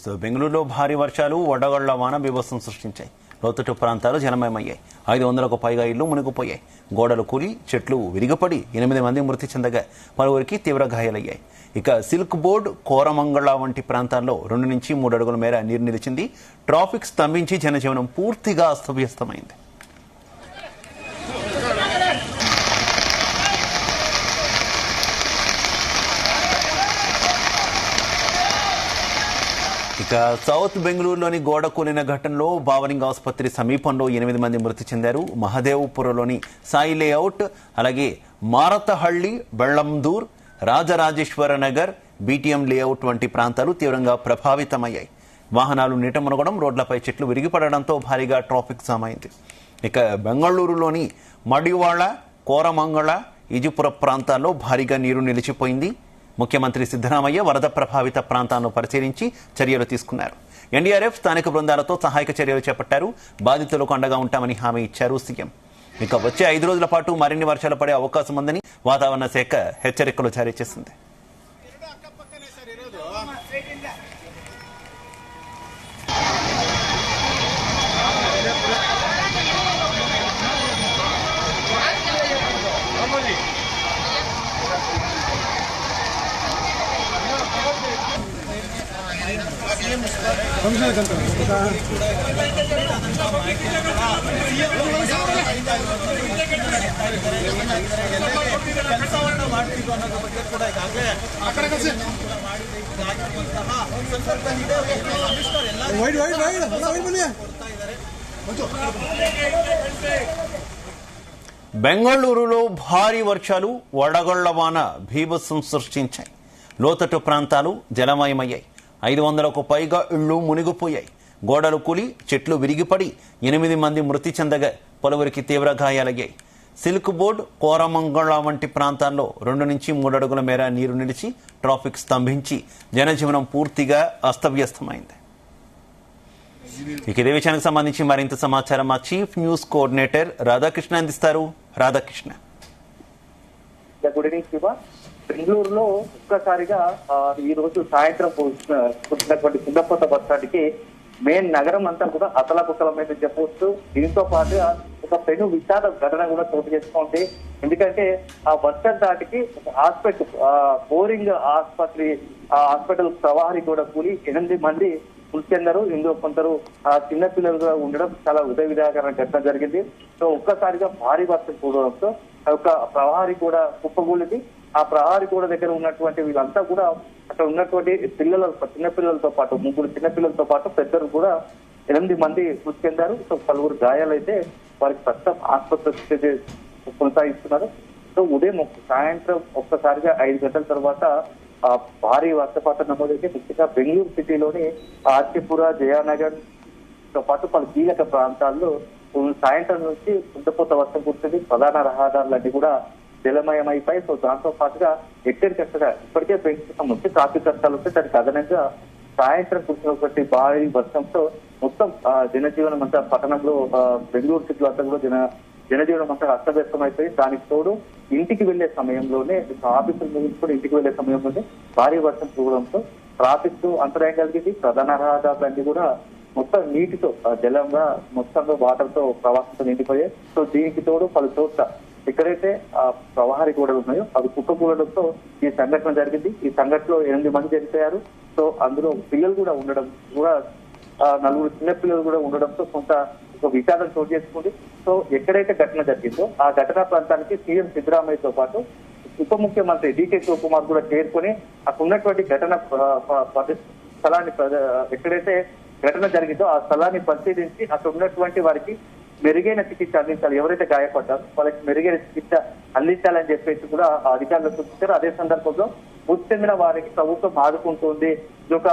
బెంగళూరులో భారీ వర్షాలు వడగళ్ల వాన బీభత్సం సృష్టించాయి. లోతట్టు ప్రాంతాలు జలమయమయ్యాయి. 500కు పైగా ఇళ్లు మునిగిపోయాయి. గోడలు కూలి చెట్లు విరిగిపడి 8 మంది మృతి చెందగా పలువురికి తీవ్ర గాయాలయ్యాయి. ఇక సిల్క్ బోర్డ్, కోరమంగళ వంటి ప్రాంతాల్లో 2 నుంచి 3 అడుగుల మేర నీరు నిలిచింది. ట్రాఫిక్ స్తంభించి జనజీవనం పూర్తిగా అస్తవ్యస్తమైంది. ఇక సౌత్ బెంగళూరులోని గోడ కూలిన ఘటనలో బావరింగ్ ఆసుపత్రి సమీపంలో 8 మంది మృతి చెందారు. మహదేవ్పురలోని సాయి లేఅవుట్, అలాగే మారతహళ్లి, బెళ్లందూర్, రాజరాజేశ్వర నగర్, బీటీఎం లేఅవుట్ వంటి ప్రాంతాలు తీవ్రంగా ప్రభావితమయ్యాయి. వాహనాలు నీట మునగడం, రోడ్లపై చెట్లు విరిగిపడడంతో భారీగా ట్రాఫిక్ జామ్ అయింది. ఇక బెంగళూరులోని మడివాళ, కోరమంగళ, ఈజిపుర ప్రాంతాల్లో భారీగా నీరు నిలిచిపోయింది. ముఖ్యమంత్రి సిద్ధరామయ్య వరద ప్రభావిత ప్రాంతాలను పరిశీలించి చర్యలు తీసుకున్నారు. ఎన్డీఆర్ఎఫ్ స్థానిక బృందాలతో సహాయక చర్యలు చేపట్టారు. బాధితులకు అండగా ఉంటామని హామీ ఇచ్చారు సీఎం. ఇక వచ్చే 5 రోజుల పాటు మరిన్ని వర్షాలు పడే అవకాశం ఉందని వాతావరణ శాఖ హెచ్చరికలు జారీ చేసింది. బెంగళూరులో భారీ వర్షాలు వడగళ్ల వాన బీభత్సం సృష్టించాయి. లోతట్టు ప్రాంతాలు జలమయమయ్యాయి. 500కు పైగా ఇళ్లు మునిగిపోయాయి. గోడలు కూలి చెట్లు విరిగిపడి 8 మంది మృతి చెందగా పలువురికి తీవ్ర గాయాలయ్యాయి. సిల్క్ బోర్డ్, కోరమంగళ వంటి ప్రాంతాల్లో 2 నుంచి 3 అడుగుల మేర నీరు నిలిచి ట్రాఫిక్ స్తంభించి జనజీవనం పూర్తిగా అస్తవ్యస్తమైంది. ఇక ఇదే విషయానికి సంబంధించి మరింత సమాచారం మా చీఫ్ న్యూస్ కోఆర్డినేటర్ రాధాకృష్ణ అందిస్తారు. రాధాకృష్ణ. Good evening Shiva. బెంగళూరులో ఒక్కసారిగా ఈ రోజు సాయంత్రం కురిసినటువంటి కుండపోత వర్షానికి మెయిన్ నగరం అంతా కూడా అతలకుతలమైంది చెప్పవచ్చు. దీంతో పాటుగా ఒక పెను విషాద ఘటన కూడా చోటు చేసుకుంది. ఎందుకంటే ఆ వర్షం దాటికి హాస్పిటల్ బోరింగ్ హాస్పిటల్ ప్రవాహి కూడా కూలి 8 మంది మృతి చెందారు. ఇందులో కొందరు చిన్న పిల్లలుగా ఉండడం చాలా ఉదయవిధాకరణ ఘటన జరిగింది. సో ఒక్కసారిగా భారీ వర్షం కూడడంతో ఒక ప్రవాహి కూడా కుప్పగూలింది. ఆ ప్రహారీ గోడ దగ్గర ఉన్నటువంటి వీళ్ళంతా కూడా అక్కడ ఉన్నటువంటి చిన్న పిల్లలతో పాటు 3 చిన్న పిల్లలతో పాటు పెద్దలు కూడా 8 మంది మృతి చెందారు. సో పలువురు గాయాలైతే వారికి ప్రస్తుతం ఆసుపత్రి కొనసాగిస్తున్నారు. సో ఉదయం సాయంత్రం ఒక్కసారిగా 5 గంటల తర్వాత భారీ వర్షపాతం నమోదైతే ముఖ్యంగా బెంగళూరు సిటీలోని ఆర్చిపుర, జయానగర్ తో పాటు పలు కీలక ప్రాంతాల్లో సాయంత్రం నుంచి కుండపోత వర్షం కురిసింది. ప్రధాన రహదారులన్నీ కూడా జలమయమైపోయి. సో దాంతో పాటుగా ఎక్కడికక్కడ ఇప్పటికే పెంచుతున్న ట్రాఫిక్ కష్టాలు వస్తే దానికి అదనంగా సాయంత్రం కురిసినటువంటి భారీ వర్షంతో మొత్తం జనజీవనం అంతా పట్టణంలో బెంగళూరు సిటీలో అంతా కూడా జనజీవనం అంతా అస్తవ్యస్తమైపోయి. దానికి తోడు ఇంటికి వెళ్లే సమయంలోనే ఆఫీసులు ముగించుకొని ఇంటికి వెళ్లే సమయంలోనే భారీ వర్షం కురవడంతో ట్రాఫిక్ అంతరాయం కలిగింది. ప్రధాన రహదారులన్నీ కూడా మొత్తం నీటితో జలంగా మొత్తంగా వాటర్ తో ప్రవాహంతో నిండిపోయాయి. సో దీనికి తోడు పలు చోట్ల ఎక్కడైతే ప్రవాహి గోడలు ఉన్నాయో అవి కుప్పకూడడంతో ఈ సంఘటన జరిగింది. ఈ సంఘటనలో 8 మంది చనిపోయారు. సో అందులో పిల్లలు కూడా ఉండడం కూడా 4 చిన్న పిల్లలు కూడా ఉండడంతో కొంత ఒక విషాదం చోటు చేసుకుంది. సో ఎక్కడైతే ఘటన జరిగిందో ఆ ఘటనా ప్రాంతానికి సీఎం సిద్ధరామయ్యతో పాటు ఉప ముఖ్యమంత్రి డీకే శివకుమార్ కూడా చేరుకొని అక్కడ ఉన్నటువంటి ఘటన స్థలాన్ని ఎక్కడైతే ఘటన జరిగిందో ఆ స్థలాన్ని పరిశీలించి అక్కడ ఉన్నటువంటి వారికి మెరుగైన చికిత్స అందించాలి. ఎవరైతే గాయపడ్డారో వాళ్ళకి మెరుగైన చికిత్స అందించాలని చెప్పేసి కూడా అధికారులు సూచించారు. అదే సందర్భంలో మృతి చెందిన వారికి ప్రభుత్వం ఆదుకుంటుంది. ఇది ఒక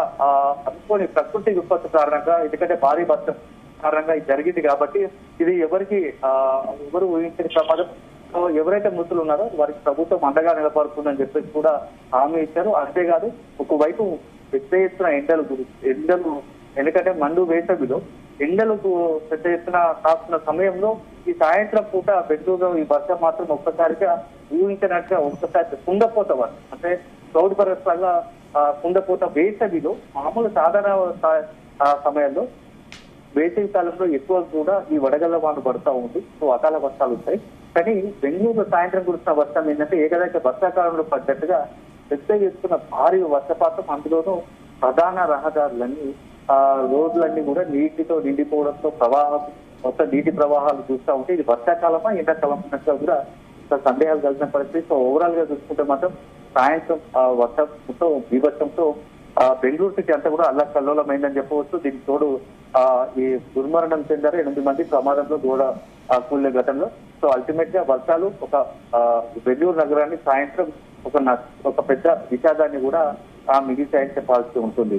అనుకోని ప్రకృతి విపత్తు కారణంగా, ఎందుకంటే భారీ వర్షం కారణంగా ఇది జరిగింది కాబట్టి ఇది ఎవరు ఊహించని ప్రమాదం. సో ఎవరైతే మృతులు ఉన్నారో వారికి ప్రభుత్వం అండగా నిలబడుతుందని చెప్పేసి కూడా హామీ ఇచ్చారు. అంతేకాదు ఒకవైపు పెద్ద ఎత్తున ఎండలు ఎందుకంటే మండు వేసవిలో ఎండలకు పెద్ద ఎత్తున కాస్తున్న సమయంలో ఈ సాయంత్రం పూట బెంగళూరులో ఈ వర్షం మాత్రం ఒక్కసారిగా ఊహించినట్టుగా ఒక్కసారి కుండపోత వర్షం అంటే క్లౌడ్ బరస్ లాగా కుండపోత వేసవిలో మామూలు సాధారణ సమయంలో వేసవి కాలంలో ఎక్కువ కూడా ఈ వడగళ్ల వాన పడుతూ ఉంది. సో అకాల వర్షాలు ఉంటాయి. కానీ బెంగళూరులో సాయంత్రం కురిసిన వర్షం ఏంటంటే ఏకదైక వర్షాకాలంలో పడ్డట్టుగా పెద్ద ఎత్తున భారీ వర్షపాతం, అందులోనూ ప్రధాన రహదారులన్నీ రోడ్లన్నీ కూడా నీటితో నిండిపోవడంతో మొత్తం నీటి ప్రవాహాలు చూస్తూ ఉంటే ఇది వర్షాకాలమా ఎండాకాలం అన్నట్టుగా కూడా సందేహాలు కలిసిన పరిస్థితి. సో ఓవరాల్ గా చూసుకుంటే మాత్రం సాయంత్రం వర్షంతో బీభత్సంతో బెంగళూరు సిటీ అంతా కూడా అల్లకల్లోలమైందని చెప్పవచ్చు. దీనికి తోడు ఈ దుర్మరణం చెందారు 8 మంది ప్రమాదంలో గోడ కూలిన ఘటనలో. సో అల్టిమేట్ గా వర్షాలు బెంగళూరు నగరాన్ని సాయంత్రం ఒక పెద్ద విషాదాన్ని కూడా మిగిలిచాయని చెప్పాల్సి ఉంటుంది.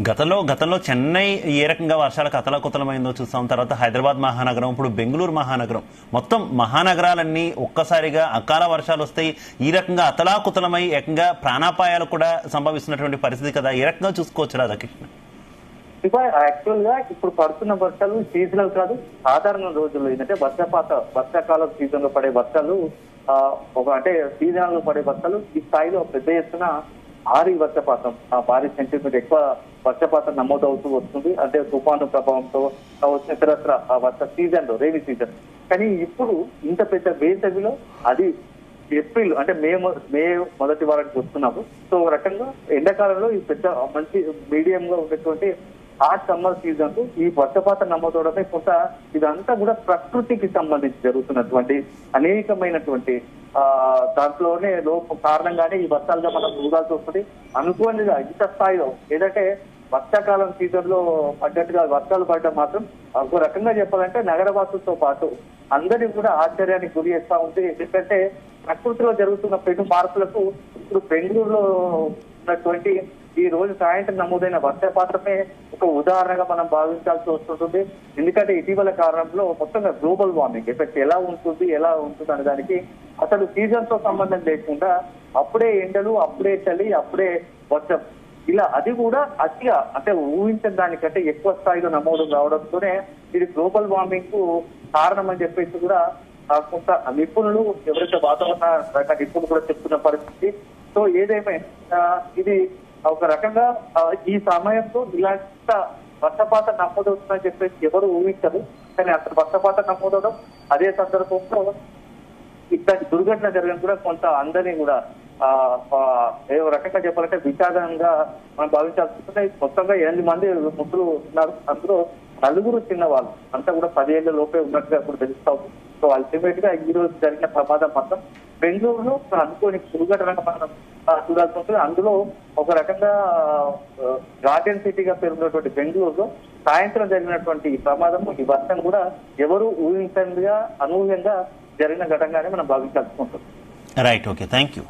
గతంలో చెన్నై ఏ రకంగా వర్షాలకు అతలాకుతలమైందో చూస్తాం. తర్వాత హైదరాబాద్ మహానగరం, ఇప్పుడు బెంగళూరు మహానగరం, మొత్తం మహానగరాలన్నీ ఒక్కసారిగా అకాల వర్షాలు వస్తాయి. ఈ రకంగా అతలాకుతలమై ఏకంగా ప్రాణాపాయాలు కూడా సంభవిస్తున్నటువంటి పరిస్థితి కదా. ఏ రకంగా చూసుకోవచ్చు రాధాకృష్ణ? యాక్చువల్ గా ఇప్పుడు పడుతున్న వర్షాలు సీజనల్ కాదు, సాధారణ రోజుల్లో ఏంటంటే వర్షాకాలం సీజన్ లో పడే వర్షాలు అంటే సీజనల్ లో పడే వర్షాలు ఈ స్థాయిలో పెద్ద ఎత్తున భారీ వర్షపాతం, భారీ సెంటీమీటర్ ఎక్కువ వర్షపాతం నమోదవుతూ వస్తుంది. అంటే తుఫాను ప్రభావంతో వచ్చిన ఇతరత్ర వర్ష సీజన్ లో రైనీ సీజన్. కానీ ఇప్పుడు ఇంత పెద్ద వేసవిలో అది ఏప్రిల్ అంటే మే మొదటి వారానికి వస్తున్నాము. సో ఒక రకంగా ఎండాకాలంలో ఈ పెద్ద మంచి మీడియం గా ఉన్నటువంటి హాట్ సమ్మర్ సీజన్ ఈ వర్షపాతం నమోదవడమే కొంత ఇదంతా కూడా ప్రకృతికి సంబంధించి జరుగుతున్నటువంటి అనేకమైనటువంటి దాంట్లోనే కారణంగానే ఈ వర్షాలుగా మనం చూడాల్సి వస్తుంది. అనుకోనిగా ఇంత స్థాయిలో ఏదంటే వర్షాకాలం సీజన్ లో పడ్డట్టుగా వర్షాలు పడడం మాత్రం ఒక రకంగా చెప్పాలంటే నగరవాసులతో పాటు అందరినీ కూడా ఆశ్చర్యానికి గురి చేస్తా ఉంది. ఎందుకంటే ప్రకృతిలో జరుగుతున్న పెను మార్పులకు ఇప్పుడు బెంగళూరులో ఉన్నటువంటి ఈ రోజు సాయంత్రం నమోదైన వర్షపాతమే ఒక ఉదాహరణగా మనం భావించాల్సి వస్తుంటుంది. ఎందుకంటే ఇటీవల కాలంలో మొత్తంగా గ్లోబల్ వార్మింగ్ ఎఫెక్ట్ ఎలా ఉంటుంది అనే దానికి అసలు సీజన్ తో సంబంధం లేకుండా అప్పుడే ఎండలు, అప్పుడే చలి, అప్పుడే వర్షం, ఇలా అది కూడా అతిగా అంటే ఊహించిన దానికంటే ఎక్కువ స్థాయిలో నమోదు కావడంతోనే ఇది గ్లోబల్ వార్మింగ్ కు కారణం అని చెప్పేసి కూడా కొంత నిపుణులు, ఎవరైతే వాతావరణ శాఖ నిపుణులు కూడా చెప్తున్న పరిస్థితి. సో ఏదేమైనా ఇది ఒక రకంగా ఈ సమయంలో ఇలాంటి వర్షపాతం నమోదవుతుందని చెప్పేసి ఎవరు ఊహించరు. కానీ అసలు వర్షపాతం నమోదవడం, అదే సందర్భంలో ఇట్లాంటి దుర్ఘటన జరగడం కూడా కొంత అందరినీ కూడా ఏ రకంగా చెప్పాలంటే విషాదంగా మనం భావించాల్సి ఉంటుంది. మొత్తంగా 8 మంది ముగ్గురు ఉన్నారు, అందులో 4 చిన్నవాళ్ళు, అంతా కూడా 10 ఏళ్ల లోపే ఉన్నట్టుగా కూడా తెలుస్తా ఉంది. సో అల్టిమేట్ గా ఈ రోజు జరిగిన ప్రమాదం మాత్రం బెంగళూరులో అనుకోని దుర్ఘటనగా మనం చూడాల్సి ఉంటుంది. అందులో ఒక రకంగా గార్డెన్ సిటీగా పేరున్నటువంటి బెంగళూరులో సాయంత్రం జరిగినటువంటి ఈ ప్రమాదం, ఈ వర్షం కూడా ఎవరు ఊహించగా అనూహ్యంగా జరిగిన ఘటనగానే మనం భావించాల్సి ఉంటుంది. Right, okay, thank you.